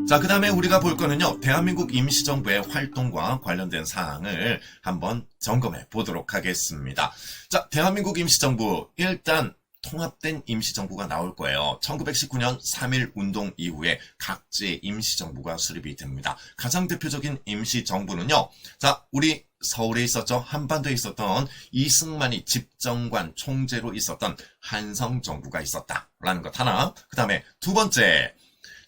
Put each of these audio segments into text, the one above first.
자, 그 다음에 우리가 볼 거는요, 대한민국 임시정부의 활동과 관련된 사항을 한번 점검해 보도록 하겠습니다. 자, 대한민국 임시정부, 일단 통합된 임시정부가 나올 거예요. 1919년 3.1 운동 이후에 각지의 임시정부가 수립이 됩니다. 가장 대표적인 임시정부는요, 자, 우리 서울에 있었죠. 한반도에 있었던 이승만이 집정관 총재로 있었던 한성정부가 있었다라는 것 하나. 그 다음에 두 번째,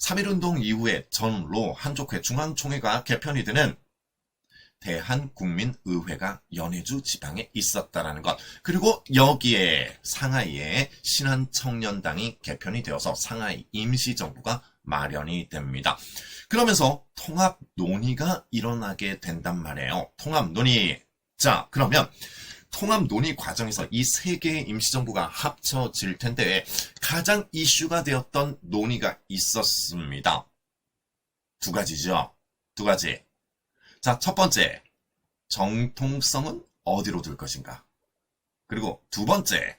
3.1운동 이후에 전로 한족회 중앙총회가 개편이 되는 대한국민의회가 연해주 지방에 있었다라는 것. 그리고 여기에 상하이에 신한청년당이 개편이 되어서 상하이 임시정부가 마련이 됩니다. 그러면서 통합 논의가 일어나게 된단 말이에요. 통합 논의. 자, 그러면 통합 논의 과정에서 이 세 개의 임시정부가 합쳐질 텐데 가장 이슈가 되었던 논의가 있었습니다. 두 가지죠. 두 가지. 자, 첫 번째, 정통성은 어디로 둘 것인가? 그리고 두 번째,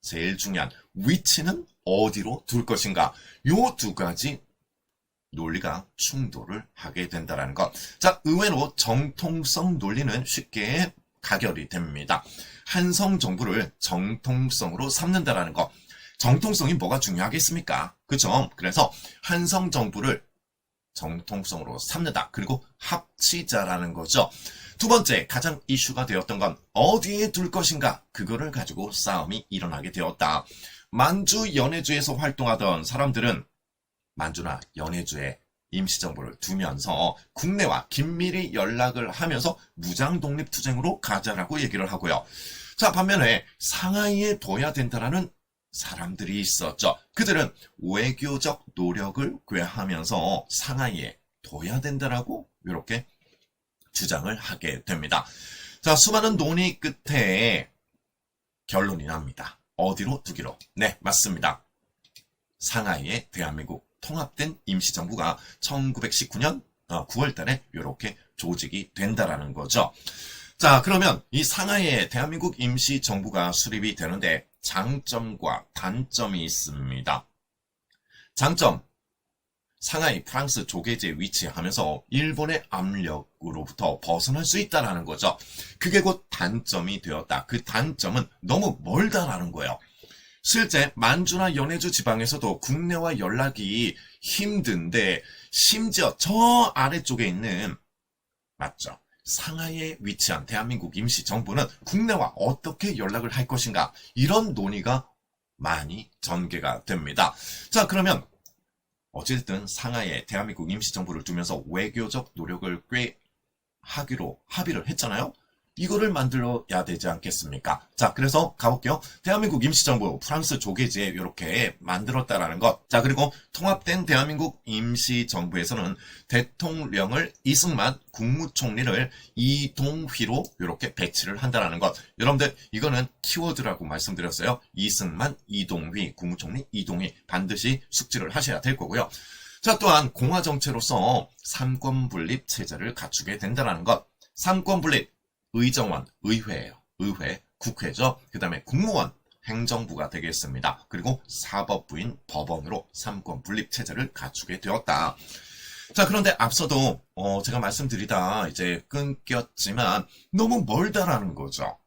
제일 중요한 위치는 어디로 둘 것인가? 요 두 가지 논리가 충돌을 하게 된다는 것. 자, 의외로 정통성 논리는 쉽게 가결이 됩니다. 한성 정부를 정통성으로 삼는다라는 것. 정통성이 뭐가 중요하겠습니까? 그죠? 그래서 한성 정부를 정통성으로 삼는다. 그리고 합치자라는 거죠. 두 번째, 가장 이슈가 되었던 건 어디에 둘 것인가? 그거를 가지고 싸움이 일어나게 되었다. 만주, 연해주에서 활동하던 사람들은 만주나 연해주에 임시정부를 두면서 국내와 긴밀히 연락을 하면서 무장독립투쟁으로 가자라고 얘기를 하고요. 자, 반면에 상하이에 둬야 된다라는 사람들이 있었죠. 그들은 외교적 노력을 꾀하면서 상하이에 둬야 된다라고 이렇게 주장을 하게 됩니다. 자, 수많은 논의 끝에 결론이 납니다. 어디로 두기로? 네, 맞습니다. 상하이에 대한민국 통합된 임시정부가 1919년 9월 달에 이렇게 조직이 된다라는 거죠. 자, 그러면 이 상하이에 대한민국 임시정부가 수립이 되는데 장점과 단점이 있습니다. 장점, 상하이 프랑스 조계지에 위치하면서 일본의 압력으로부터 벗어날 수 있다는 거죠. 그게 곧 단점이 되었다. 그 단점은 너무 멀다라는 거예요. 실제 만주나 연해주 지방에서도 국내와 연락이 힘든데 심지어 저 아래쪽에 있는, 맞죠? 상하이에 위치한 대한민국 임시정부는 국내와 어떻게 연락을 할 것인가, 이런 논의가 많이 전개가 됩니다. 자, 그러면 어쨌든 상하이에 대한민국 임시정부를 두면서 외교적 노력을 꽤 하기로 합의를 했잖아요. 이거를 만들어야 되지 않겠습니까? 자, 그래서 가볼게요. 대한민국 임시정부 프랑스 조계지에 이렇게 만들었다라는 것. 자, 그리고 통합된 대한민국 임시정부에서는 대통령을 이승만, 국무총리를 이동휘로 이렇게 배치를 한다라는 것. 여러분들, 이거는 키워드라고 말씀드렸어요. 이승만, 이동휘, 국무총리 이동휘 반드시 숙지를 하셔야 될 거고요. 자, 또한 공화정체로서 삼권분립 체제를 갖추게 된다는 것. 삼권분립, 의정원, 의회예요. 의회, 국회죠. 그 다음에 국무원, 행정부가 되겠습니다. 그리고 사법부인 법원으로 삼권 분립 체제를 갖추게 되었다. 자, 그런데 앞서도 제가 말씀드리다 이제 끊겼지만 너무 멀다라는 거죠.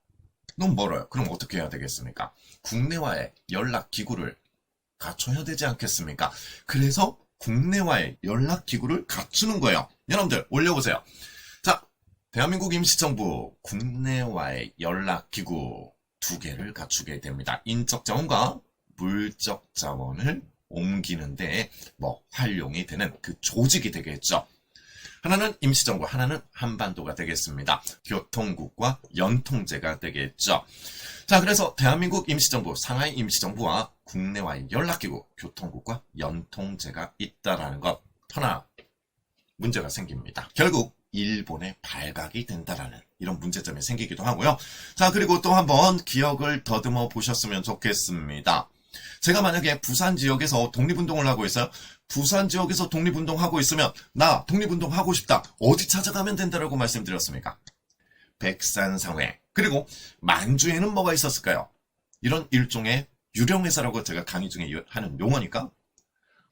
너무 멀어요. 그럼 어떻게 해야 되겠습니까? 국내와의 연락 기구를 갖춰야 되지 않겠습니까? 그래서 국내와의 연락 기구를 갖추는 거예요. 여러분들 올려보세요. 자, 대한민국 임시정부 국내와의 연락기구 두 개를 갖추게 됩니다. 인적 자원과 물적 자원을 옮기는데 활용이 되는 그 조직이 되겠죠. 하나는 임시정부, 하나는 한반도가 되겠습니다. 교통국과 연통제가 되겠죠. 자, 그래서 대한민국 임시정부, 상하이 임시정부와 국내와의 연락기구, 교통국과 연통제가 있다라는 것. 하나, 문제가 생깁니다. 결국 일본의 발각이 된다라는 이런 문제점이 생기기도 하고요. 자, 그리고 또 한번 기억을 더듬어 보셨으면 좋겠습니다. 제가 만약에 부산 지역에서 독립운동을 하고 있어요. 부산 지역에서 독립운동하고 있으면 나 독립운동 하고 싶다. 어디 찾아가면 된다라고 말씀드렸습니까? 백산상회. 그리고 만주에는 뭐가 있었을까요? 이런 일종의 유령회사라고 제가 강의 중에 하는 용어니까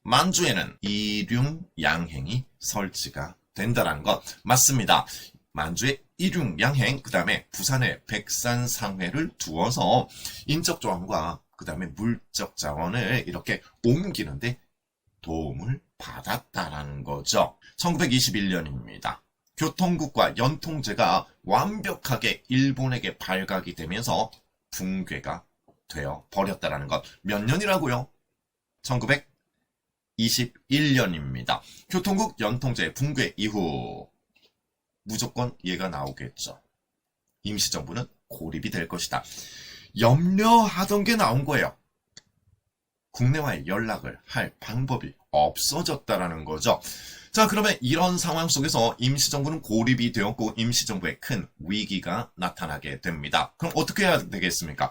만주에는 이륜양행이 설치가 된다는 것 맞습니다. 만주의 이륜양행, 그 다음에 부산의 백산상회를 두어서 인적 자원과 그 다음에 물적 자원을 이렇게 옮기는데 도움을 받았다라는 거죠. 1921년입니다. 교통국과 연통제가 완벽하게 일본에게 발각이 되면서 붕괴가 되어 버렸다라는 것. 몇 년이라고요? 1921년입니다. 교통국 연통제 붕괴 이후 무조건 얘가 나오겠죠. 임시정부는 고립이 될 것이다. 염려하던 게 나온 거예요. 국내와의 연락을 할 방법이 없어졌다라는 거죠. 자, 그러면 이런 상황 속에서 임시정부는 고립이 되었고 임시정부에 큰 위기가 나타나게 됩니다. 그럼 어떻게 해야 되겠습니까?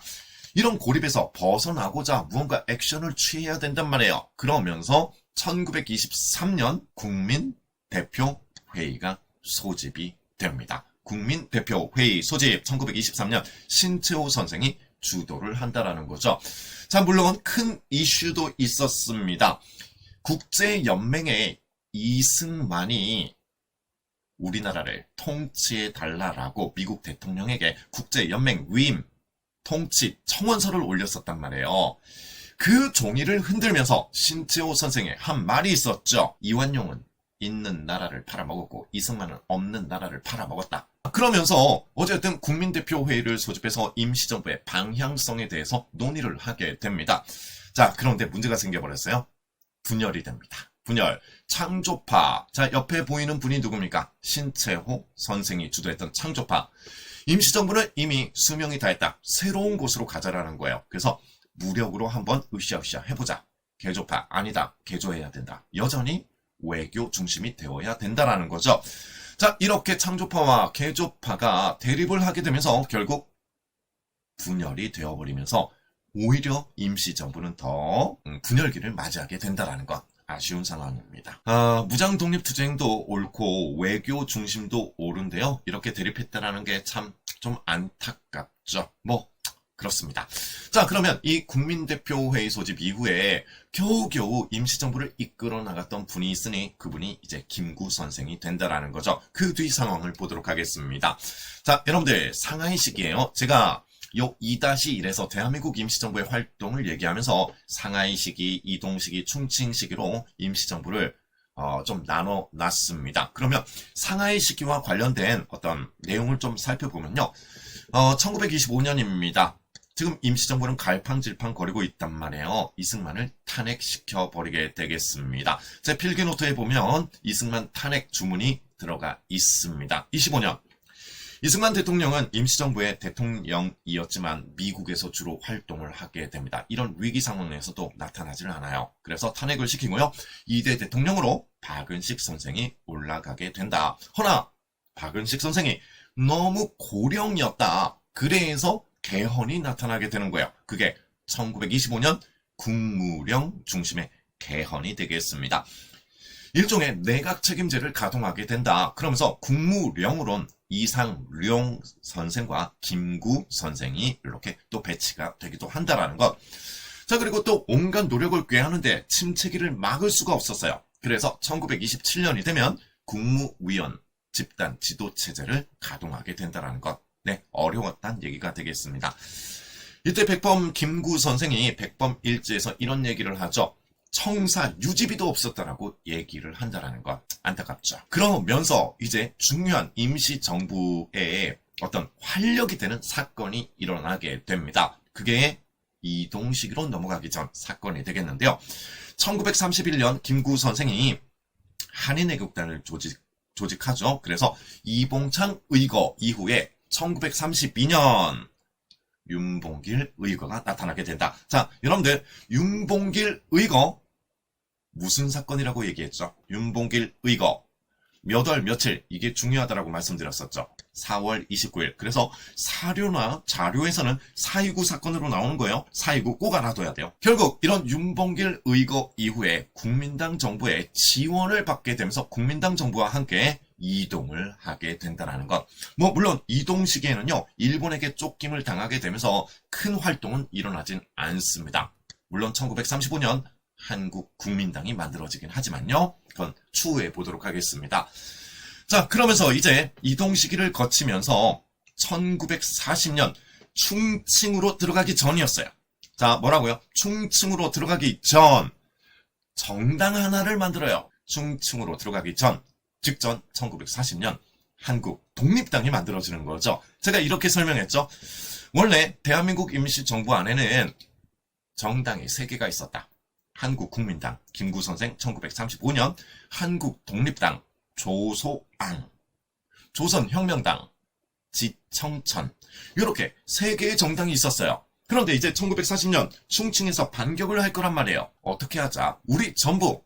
이런 고립에서 벗어나고자 무언가 액션을 취해야 된단 말이에요. 그러면서 1923년 국민대표회의가 소집이 됩니다. 국민대표회의 소집 1923년 신채호 선생이 주도를 한다라는 거죠. 자, 물론 큰 이슈도 있었습니다. 국제연맹의 이승만이 우리나라를 통치해달라고 미국 대통령에게 국제연맹 위임 통치 청원서를 올렸었단 말이에요. 그 종이를 흔들면서 신채호 선생의 한 말이 있었죠. 이완용은 있는 나라를 팔아먹었고 이승만은 없는 나라를 팔아먹었다. 그러면서 어쨌든 국민대표회의를 소집해서 임시정부의 방향성에 대해서 논의를 하게 됩니다. 자, 그런데 문제가 생겨버렸어요. 분열이 됩니다. 분열, 창조파. 자, 옆에 보이는 분이 누굽니까? 신채호 선생이 주도했던 창조파. 임시정부는 이미 수명이 다했다. 새로운 곳으로 가자라는 거예요. 그래서 무력으로 한번 으쌰으쌰 해보자. 개조파 아니다. 개조해야 된다. 여전히 외교 중심이 되어야 된다라는 거죠. 자, 이렇게 창조파와 개조파가 대립을 하게 되면서 결국 분열이 되어버리면서 오히려 임시정부는 더 분열기를 맞이하게 된다라는 것. 아쉬운 상황입니다. 무장 독립투쟁도 옳고 외교 중심도 옳은데요. 이렇게 대립했다라는 게 참 좀 안타깝죠. 뭐 그렇습니다. 자, 그러면 이 국민대표회의 소집 이후에 겨우겨우 임시정부를 이끌어 나갔던 분이 있으니 그분이 이제 김구 선생이 된다라는 거죠. 그 뒤 상황을 보도록 하겠습니다. 자, 여러분들 상하이 시기예요. 제가 요 2-1에서 대한민국 임시정부의 활동을 얘기하면서 상하이 시기, 이동 시기, 충칭 시기로 임시정부를 좀 나눠 놨습니다. 그러면 상하이 시기와 관련된 어떤 내용을 좀 살펴보면요. 1925년입니다. 지금 임시정부는 갈팡질팡 거리고 있단 말이에요. 이승만을 탄핵시켜 버리게 되겠습니다. 제 필기노트에 보면 이승만 탄핵 주문이 들어가 있습니다. 25년. 이승만 대통령은 임시정부의 대통령이었지만 미국에서 주로 활동을 하게 됩니다. 이런 위기 상황에서도 나타나질 않아요. 그래서 탄핵을 시키고요. 2대 대통령으로 박은식 선생이 올라가게 된다. 허나 박은식 선생이 너무 고령이었다. 그래서 개헌이 나타나게 되는 거예요. 그게 1925년 국무령 중심의 개헌이 되겠습니다. 일종의 내각 책임제를 가동하게 된다. 그러면서 국무령으론 이상룡 선생과 김구 선생이 이렇게 또 배치가 되기도 한다라는 것. 자, 그리고 또 온갖 노력을 꾀하는데 침체기를 막을 수가 없었어요. 그래서 1927년이 되면 국무위원 집단 지도체제를 가동하게 된다라는 것. 네, 어려웠단 얘기가 되겠습니다. 이때 백범 김구 선생이 백범 일지에서 이런 얘기를 하죠. 청사 유지비도 없었다라고 얘기를 한다라는 것. 안타깝죠. 그러면서 이제 중요한 임시정부의 어떤 활력이 되는 사건이 일어나게 됩니다. 그게 이동식으로 넘어가기 전 사건이 되겠는데요. 1931년 김구 선생이 한인애국단을 조직하죠. 그래서 이봉창 의거 이후에 1932년 윤봉길 의거가 나타나게 된다. 자, 여러분들 윤봉길 의거 무슨 사건이라고 얘기했죠? 윤봉길 의거 몇 월 며칠 이게 중요하다라고 말씀드렸었죠. 4월 29일. 그래서 사료나 자료에서는 4.29 사건으로 나오는 거예요. 4.29 꼭 알아둬야 돼요. 결국 이런 윤봉길 의거 이후에 국민당 정부의 지원을 받게 되면서 국민당 정부와 함께 이동을 하게 된다는 것. 뭐 물론 이동 시기에는요. 일본에게 쫓김을 당하게 되면서 큰 활동은 일어나진 않습니다. 물론 1935년 한국국민당이 만들어지긴 하지만요. 그건 추후에 보도록 하겠습니다. 자, 그러면서 이제 이동 시기를 거치면서 1940년 충칭으로 들어가기 전이었어요. 자, 뭐라고요? 충칭으로 들어가기 전 정당 하나를 만들어요. 충칭으로 들어가기 전, 직전 1940년 한국 독립당이 만들어지는 거죠. 제가 이렇게 설명했죠. 원래 대한민국 임시정부 안에는 정당이 3개가 있었다. 한국국민당, 김구선생 1935년, 한국독립당, 조소앙, 조선혁명당, 지청천, 이렇게 3개의 정당이 있었어요. 그런데 이제 1940년 충칭에서 반격을 할 거란 말이에요. 어떻게 하자? 우리 전부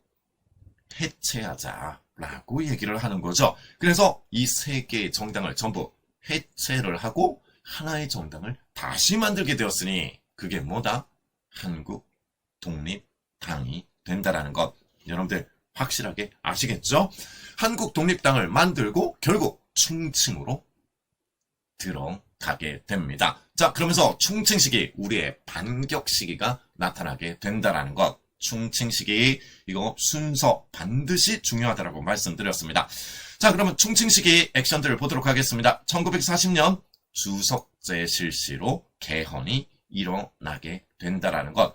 해체하자 라고 얘기를 하는 거죠. 그래서 이 3개의 정당을 전부 해체를 하고 하나의 정당을 다시 만들게 되었으니 그게 뭐다? 한국 독립당이 된다라는 것. 여러분들 확실하게 아시겠죠? 한국 독립당을 만들고 결국 충칭으로 들어가게 됩니다. 자, 그러면서 충칭 시기, 우리의 반격 시기가 나타나게 된다라는 것. 충칭 시기, 이거 순서 반드시 중요하다라고 말씀드렸습니다. 자, 그러면 충칭 시기 액션들을 보도록 하겠습니다. 1940년 주석제 실시로 개헌이 일어나게 된다라는 것.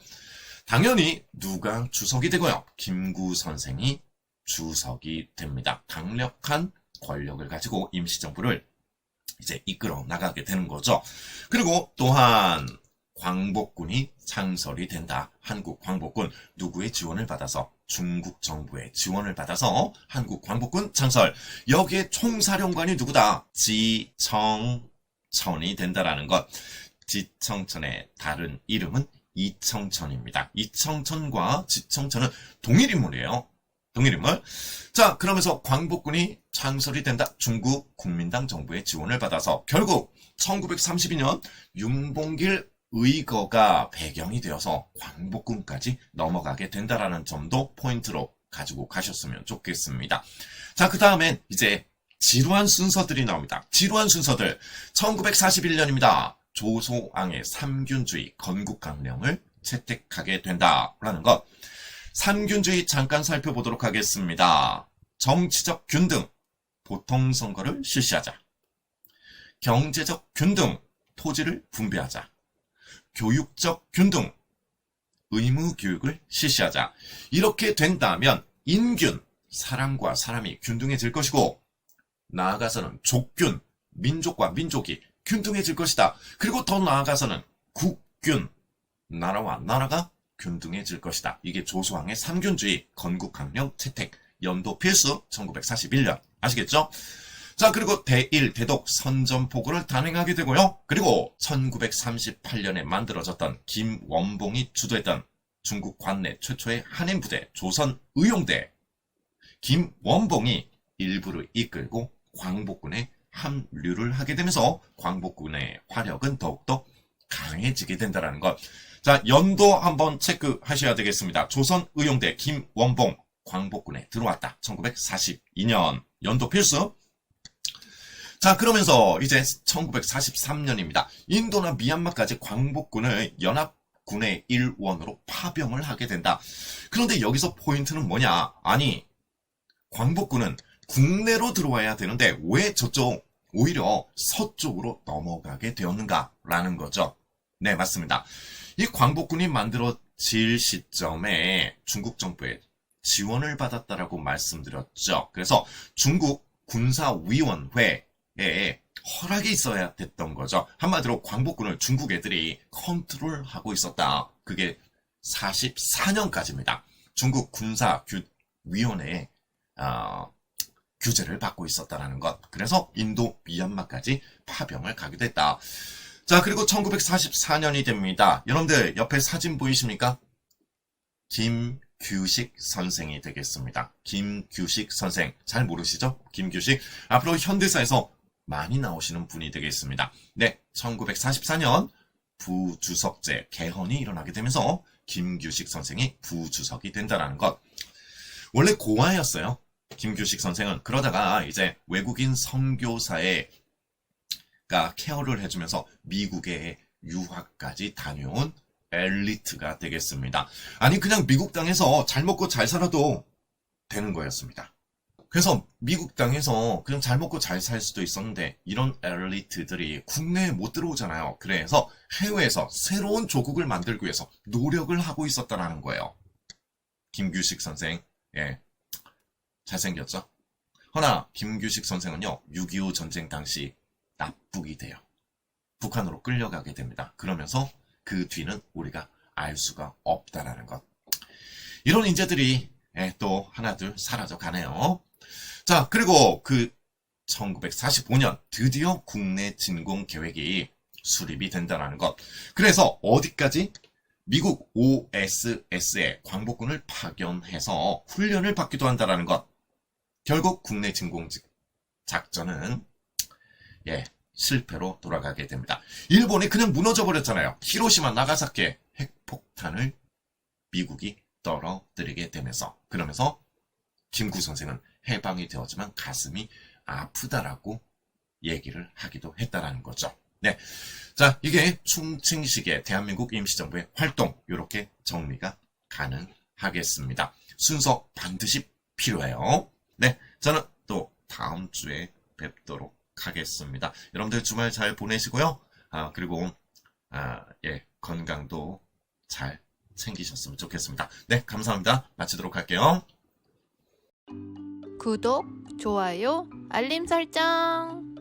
당연히 누가 주석이 되고요? 김구 선생이 주석이 됩니다. 강력한 권력을 가지고 임시정부를 이제 이끌어 나가게 되는 거죠. 그리고 또한 광복군이 창설이 된다. 한국 광복군, 누구의 지원을 받아서? 중국 정부의 지원을 받아서 한국 광복군 창설. 여기에 총사령관이 누구다? 지청천이 된다라는 것. 지청천의 다른 이름은 이청천입니다. 이청천과 지청천은 동일인물이에요. 동일인물. 자, 그러면서 광복군이 창설이 된다. 중국 국민당 정부의 지원을 받아서 결국 1932년 윤봉길 의거가 배경이 되어서 광복군까지 넘어가게 된다라는 점도 포인트로 가지고 가셨으면 좋겠습니다. 자, 그 다음엔 이제 지루한 순서들이 나옵니다. 지루한 순서들. 1941년입니다. 조소앙의 삼균주의 건국강령을 채택하게 된다라는 것. 삼균주의 잠깐 살펴보도록 하겠습니다. 정치적 균등, 보통선거를 실시하자. 경제적 균등, 토지를 분배하자. 교육적 균등, 의무교육을 실시하자. 이렇게 된다면 인균, 사람과 사람이 균등해질 것이고 나아가서는 족균, 민족과 민족이 균등해질 것이다. 그리고 더 나아가서는 국균, 나라와 나라가 균등해질 것이다. 이게 조소왕의 삼균주의 건국강령 채택 연도 필수 1941년 아시겠죠? 자, 그리고 대일 대독 선전포고를 단행하게 되고요. 그리고 1938년에 만들어졌던 김원봉이 주도했던 중국 관내 최초의 한인 부대 조선의용대 김원봉이 일부를 이끌고 광복군에 합류를 하게 되면서 광복군의 화력은 더욱더 강해지게 된다는 것. 자, 연도 한번 체크하셔야 되겠습니다. 조선의용대 김원봉 광복군에 들어왔다. 1942년 연도 필수. 자, 그러면서 이제 1943년입니다. 인도나 미얀마까지 광복군을 연합군의 일원으로 파병을 하게 된다. 그런데 여기서 포인트는 뭐냐? 아니, 광복군은 국내로 들어와야 되는데 왜 저쪽 오히려 서쪽으로 넘어가게 되었는가라는 거죠. 네, 맞습니다. 이 광복군이 만들어질 시점에 중국 정부의 지원을 받았다라고 말씀드렸죠. 그래서 중국 군사위원회에 허락이 있어야 됐던 거죠. 한마디로 광복군을 중국 애들이 컨트롤하고 있었다. 그게 44년까지입니다. 중국 군사위원회에 규제를 받고 있었다는 것. 그래서 인도, 미얀마까지 파병을 가게 됐다. 자, 그리고 1944년이 됩니다. 여러분들 옆에 사진 보이십니까? 김규식 선생이 되겠습니다. 김규식 선생. 잘 모르시죠? 김규식. 앞으로 현대사에서 많이 나오시는 분이 되겠습니다. 네, 1944년 부주석제 개헌이 일어나게 되면서 김규식 선생이 부주석이 된다는 것. 원래 고아였어요. 김규식 선생은. 그러다가 이제 외국인 선교사가 케어를 해주면서 미국에 유학까지 다녀온 엘리트가 되겠습니다. 아니 그냥 미국 땅에서 잘 먹고 잘 살아도 되는 거였습니다. 그래서 미국 땅에서 그냥 잘 먹고 잘 살 수도 있었는데 이런 엘리트들이 국내에 못 들어오잖아요. 그래서 해외에서 새로운 조국을 만들기 위해서 노력을 하고 있었다라는 거예요. 김규식 선생, 예, 잘생겼죠? 허나 김규식 선생은요, 6.25 전쟁 당시 납북이 돼요. 북한으로 끌려가게 됩니다. 그러면서 그 뒤는 우리가 알 수가 없다라는 것. 이런 인재들이 또 하나둘 사라져 가네요. 자, 그리고 그 1945년 드디어 국내 진공 계획이 수립이 된다는 것. 그래서 어디까지? 미국 OSS에 광복군을 파견해서 훈련을 받기도 한다는 것. 결국 국내 진공 작전은 실패로 돌아가게 됩니다. 일본이 그냥 무너져 버렸잖아요. 히로시마 나가사키에 핵폭탄을 미국이 떨어뜨리게 되면서, 그러면서 김구 선생은 해방이 되었지만 가슴이 아프다라고 얘기를 하기도 했다라는 거죠. 네. 자, 이게 충칭식의 대한민국 임시정부의 활동, 이렇게 정리가 가능하겠습니다. 순서 반드시 필요해요. 네. 저는 또 다음 주에 뵙도록 하겠습니다. 여러분들 주말 잘 보내시고요. 그리고, 건강도 잘 챙기셨으면 좋겠습니다. 네. 감사합니다. 마치도록 할게요. 구독, 좋아요, 알림 설정.